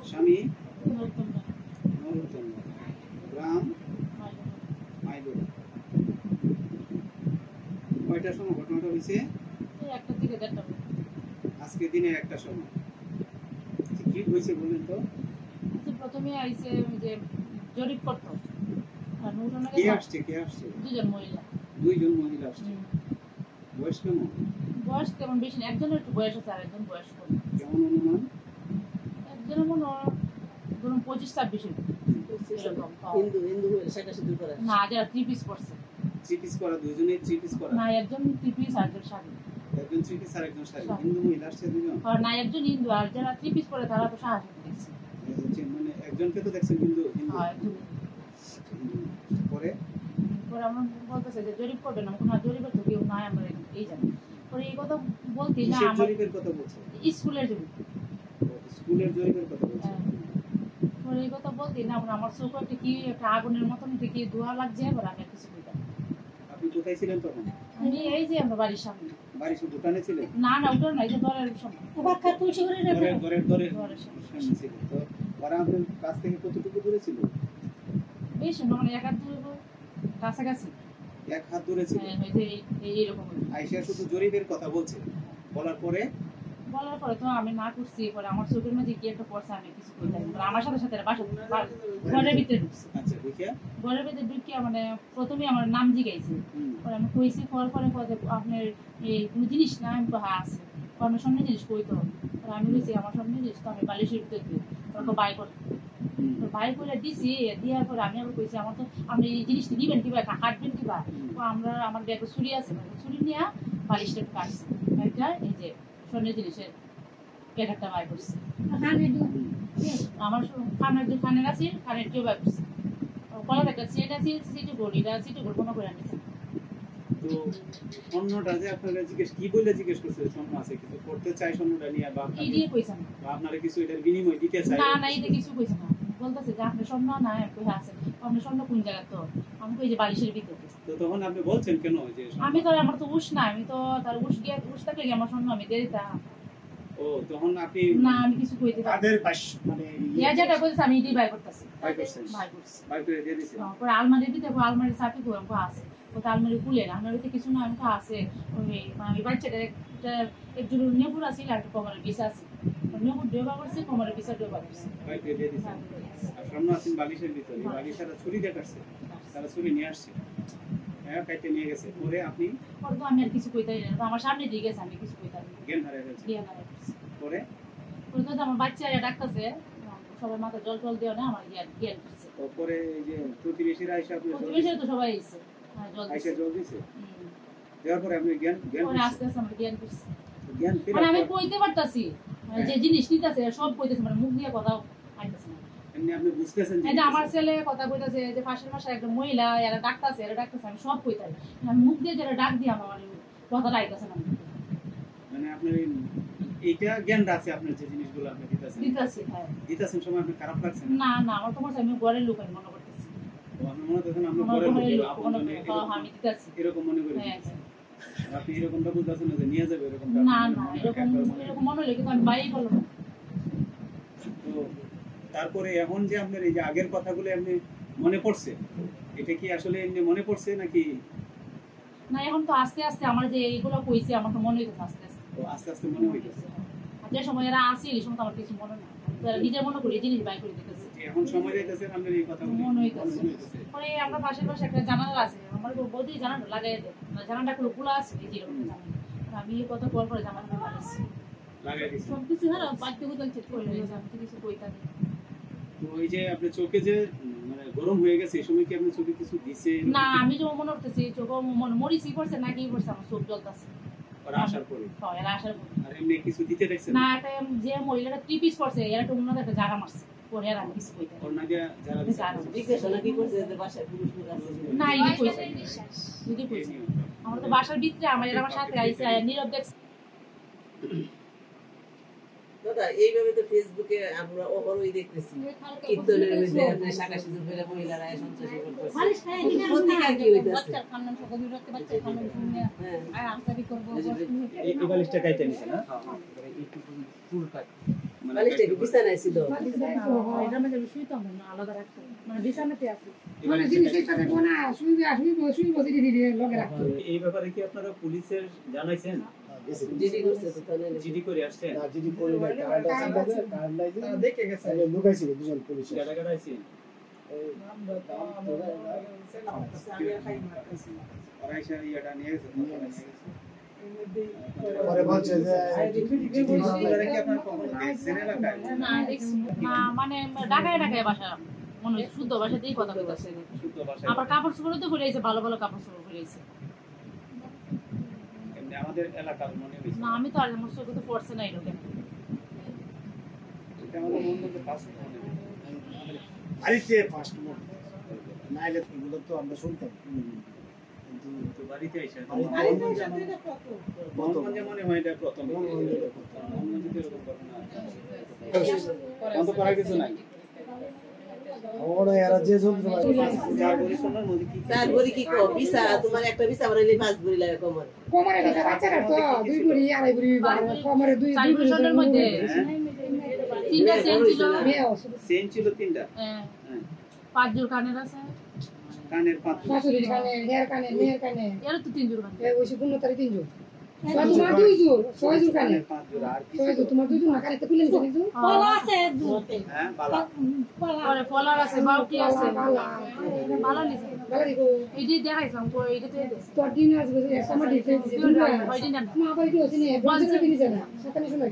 স্বামী নরোত্তম রায়। নরোত্তম রায়। গ্রাম মাইদুর। কয়টার সময় ঘটনাটা হয়েছে? এই একটা থেকে 1:30টা বাজে। আজকে দিনে একটা সময়। কি হয়েছে বলেন তো? আচ্ছা, প্রথমে আইছে যে জরিপ করতো, আর নুরনের কে কাছে আসছে? দুজন মহিলা। দুইজন মহিলা আসছে। বয়স কেমন? বয়স তেমন বেশি না, একজনের একটু বয়স আছে আর একজন বয়স কম। কেমন অনুমান? একজনের মনে হয় ধরুন 25-26 এরকম। হিন্দু মহিলা শাখা সিঁদুর পরা। না, যারা 3 পিস পরছে। 3 পিস করা, দুইজনেই 3 পিস করা। না, একজন 3 পিস আর একজন শাড়ি। একজন 3 পিস আর একজন শাড়ি। হিন্দু মহিলা আসছে দুইজন। আর না, একজন হিন্দু, আর যারা 3 পিস পরে তারা তো শাড়ি দেখছে। মানে একজনকে তো দেখছেন হিন্দু। হ্যাঁ, একজন পরে আমরা বলতেছে যে জরিপ করবেন না, কোনো জরিপের তো কেউ নাই, আমরা এই জানি। পরে এই কথা বলতে না, কিসের আমার জরিপের কথা বলছে? স্কুলের জরিপ। স্কুলের জরিপের কথা বলছে। পরে এই কথা বলতে না, আমার চোখে একটা কি একটা আগুনের মতন কি ধোঁয়া লাগছে, এবার আমি কিছু কইতাম। আপনি কোথায় ছিলেন তখন? আমি এই যে আমরা বাড়ির সামনে। বাড়ির দোকানে ছিলেন? না না, ওটা না, এই যে দরের সামনে। আবার তুলসী ঘরের দরের সামনে ছিলেন। তো ওরা আপনার কাছ থেকে কতটুকু দূরে ছিল? বেশ না, মানে 1 হাত দূরে কাছাকাছি। 1 হাত দূরে ছিল। হ্যাঁ, এইরকম। আয়েশা শুধু জরিপের কথা বলছে। বলার পরে তো আমি না করছি, পরে আমার চোখের মাঝে কি একটা পড়ছে, আমি কিছু কইতাম না। আমার সাথে সাথে বাসা ঘরের ভিতরে ঢুকছে। আচ্ছা, দেখিয়া ঘরের ভিতরে ঢুকিয়া মানে প্রথমে আমার নাম জিগাইছে। পরে আমি কইছি, পরে আপনার এই কোনো জিনিস না, আমি হ্যাঁ আছে। আমার সামনে জিনিস কইতো, আমি বলছি আমার সামনে জিনিস তো আমি বালিশের ভিতরে দিই। ওরা বাই করে বাইর করে দিছি, দেওয়ার পরে আমি আবার কইছি আমার তো আপনি এই জিনিসটা দিবেন কিবা, কাটবেন কিবা। আমরা আমার ব্যাগে ছুরি আছে, ছুরি নিয়ে বালিশটা কাটছি। একটা এই যে স্বর্ণের জিনিসের প্যাকেটটা বাই করছি। আমার কানের আছে, কানের কেউ বাই করছি। কলার একটা সেট আছে, সিটি গোল্ড, এটা সিটি গোল্ড কোনো করে আনিছে। তো স্বর্ণটা যে আপনারা কি বলে জিজ্ঞেস করছে স্বর্ণ আছে কিছু করতে চাই স্বর্ণটা নিয়ে, বা এই দিয়ে কইছে না, বা আপনারা কিছু এটার বিনিময় দিতে চাই? না না, এটা কিছু কইছে না। বলতেছে যে আপনি স্বর্ণ না কই আছে, আপনি স্বর্ণ কোন জায়গা? তো আমি কই যে বালিশের ভিতরে। তো তখন আপনি বলছেন কেন যে আমি তো আমার তো উশ না, আমি তো তার উশ গিয়ে উশ থাকলে আমার স্বর্ণ আমি দিয়ে দিতাম। ও তখন আপনি না, আমি কিছু কইতে পারি তাদের মানে ইয়া যেটা বলছে আমি এটাই বাই করতেছি। বাই করছেন? বাই করে দিয়ে দিছেন। পরে আলমারির ভিতরে আলমারির চাবি কই আমকো আছে, ওটা আলমারি খুলে না, আলমারিতে কিছু না আমকো আছে। ওই আমি বাচ্চাটার একটা একজন নেপুর আছে, আর একটা কমরের বিছা আছে। নেপুর ডোবা করছে, কমরের বিছা ডোবা করছে। বাই করে দিয়ে দিছেন। আর স্বর্ণ আছে বালিশের ভিতরে, বালিশটা ছুরি দিয়ে কাটছে, তারা ছুরি নিয়ে আসছে, হ্যাঁ কাটতে নিয়ে গেছে। পরে আপনি পরে তো আমি আর কিছু কইতাই না, আমার সামনে দিয়ে গেছে, আমি কিছু কইতাম না, জ্ঞান হারিয়ে ফেলছে। পরে তো আমার বাচ্চারা ডাকতেছে, সবার মাথা জল টল দেওয়া না, আমার জ্ঞান করছে। পরে এই যে প্রতিবেশীরা আইসা আপনি প্রতিবেশীরা তো সবাই আইছে, আইসা জল দিছে। দেওয়ার পরে আপনি জ্ঞান পরে আস্তে আস্তে আমার জ্ঞান করছে। জ্ঞান মানে আমি কইতে পারতাছি, যে জিনিস নিতেছে সব কইতেছে, মানে মুখ দিয়ে কথা আইতাছে না। এমনি আপনি বুঝতেছেন যে এটা আমার ছেলে কথা কইতাছে, যে পাশের মাসে একটা মহিলা এরা ডাকতাছে, আমি সব কইতাম, আমি মুখ দিয়ে যারা ডাক দিয়ে আমার কথা আইতাছে না। মানে আপনার এইটা জ্ঞানটা আছে, আপনার যে জিনিসগুলো আপনি দিতেছেন, হ্যাঁ দিতেছেন সময় আপনি খারাপ লাগছে না? না, আমার তো মনে হয় আমি ঘরের লোক আমি মনে করতেছি। ও আপনি মনে করতেছেন আপনি ঘরের লোক, আমি দিতেছি এরকম মনে করি। আপনি এরকমটা বুঝতেছেন না যে নিয়ে যাবে এরকমটা? না না, এরকম মনে হলো, কিন্তু আমি বাইরে বললাম না। তো তারপরে এখন যে আপনার এই যে আগের কথাগুলো আপনি মনে পড়ছে, এটা কি আসলে এমনি মনে পড়ছে নাকি? না, এখন তো আস্তে আস্তে আমার যে এইগুলো কইছে আমার তো মনে হইতেছে আস্তে আস্তে। তো আস্তে আস্তে মনে হইতেছে। আর যে সময় এরা আসে এই সময় তো আমার কিছু মনে না, নিজের মনে করি জিনিস বাই করে দিতেছে। এখন সময় যাইতেছে আপনার এই কথাগুলো মনে হইতেছে। পরে আমরা পাশের পাশে একটা জানালা আছে, আমার বৌদি জানালা লাগাই দেয়, জানালাটা খোলা আছে, এই যেরকম জানালা। আমি এই কথা পর পরে জানালা লাগাইছি, লাগাই দিছি। সবকিছু হারা বাড়তে কোথাও চেক করে নিয়েছি, আমি তো কিছু কইতা নেই। তো ওই যে আপনার চোখে যে মানে গরম হয়ে গেছে, এই সময় কি আপনার চোখে কিছু দিছে? না, আমি যে মনে করতেছি চোখ মরিচি পড়ছে নাকি পড়ছে, আমার চোখ জ্বলতেছে। ওরা আসার পরে? হ্যাঁ, এরা আসার পরে। আর এমনি কিছু দিতে দেখছেন? না, একটা যে মহিলাটা 3 পিস পড়ছে, এরা তো উন্নত একটা জায়গা মারছে, পরে আর আমি কিছু কইতা ওর না দিয়া যারা জিজ্ঞাসা কি করছে যে বাসায় পুরুষ লোক আছে? না, এই কইছে যদি কইছে আমরা তো বাসার ভিতরে আমার সাথে আইছে, নীরব দেখছে। দাদা এইভাবে তো ফেসবুকে আমরা ওহরই দেখতেছি, কীর্তনের মধ্যে আপনি শাখা সিঁদুর পরে মহিলারা সন্ত্রাসী করতেছে। প্রতিকার কি হইতাছে? বাচ্চার কান্না সকল বিরক্তি, বাচ্চার কান্না শুনে আর আমসারি করব, এই বালিশটা কাইটা নিছে না? এইটুকু ফুল কাট মানে বালিশটা কি বিছানায় ছিল? এটার মধ্যে আমি শুইতাম না, আলাদা রাখতাম, মানে বিছানাতে আছি। এবারে এই ব্যাপারে কি আপনারা পুলিশের জানাইছেন? জিডি করছে তো তাহলে জিডি করে আসছেন? যদি করে না কার্ড আছে কার্ড নাই দেখে গেছে আমি লুকাইছি দুজন পুলিশ গাড়া গাড়া আইছেন? ওরা এসে ইয়াটা নিয়ে গেছে, ফটোটা নিয়ে গেছে। পরে বলছে যে আপনারা কি আপনারা কখনো দেখছেন এলাকায়? না দেখছি না, মানে ঢাকায় ঢাকায় বাসা, মনে হয় শুদ্ধ ভাষাতেই কথা বলতেছে। শুদ্ধ ভাষায়। আবার কাপড় চোপড় তো পরে আইছে, ভালো ভালো কাপড় চোপড় পরে আইছে। এমনি আমাদের এলাকার মনে হইছে। না আমি তো আর আমার চোখে তো পড়ছে না এরকম। এটা আমাদের মন্দিরের পাশে মনে হয়। বাড়িতে ফার্স্ট মোড নাইলে এগুলো তো আমরা শুনতাম কিন্তু তো বাড়িতে আইসা প্রথম মনে হয় এটা প্রথম। মনে তো এরকম ঘটনা আছে। অন্ত করা কিছু নাই। ওরা এরা যে যন্ত্র চার বড়ি সোনার মধ্যে কি? চার ভরি কি কো বিছা তোমার একটা বিছা বানাইলে 5 ভরি লাগে কোমর। কোমরে একটা বাচ্চারা তো 2 ভরি আড়াই ভরি কোমরে 2 ভরি চাইল্ডের মধ্যে তিনটা সেন ছিল, সেন ছিল তিনটা। হ্যাঁ হ্যাঁ। 5 জোড় কানের আছে, কানের পাঁচ জোড়া। শাশুড়ির কানে হেয়ার কানে মেয়ের কানে এর তো 3 জোড় কান। এই ওই 15 তারিখ 3 জোড় তোমার 2 জোড় 6 জোড় কানে কানের পাঁচ জোড়া। আর কি 6 জোড় তোমার 2 জোড় না কানে তো খুলে নিতে কিন্তু পলা আছে, হ্যাঁ বালা। পরে ফলার আছে, বাউটি আছে, বালা বালা নিছে। বালা দিগো এই যে দেখাইছিলাম কো এইটাতে দিছে। তো দিন আসবে সময় দিতে ওই দিন না মা বাড়ি কি হচ্ছে না বলতে দিন জানা সাতানি সময়